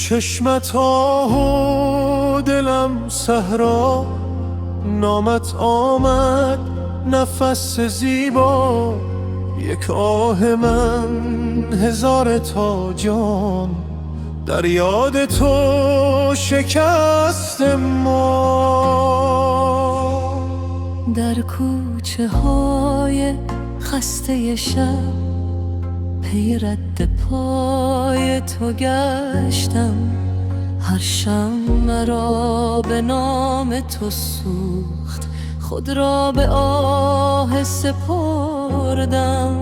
چشمت آه و دلم صحرا، نامت آمد نفس زیبا. یک آه من هزار تا جان، در یاد تو شکست ما. در کوچه های خسته شب پی رد پای تو گشتم. هر شمع را به نام تو سوخت، خود را به آه سپردم.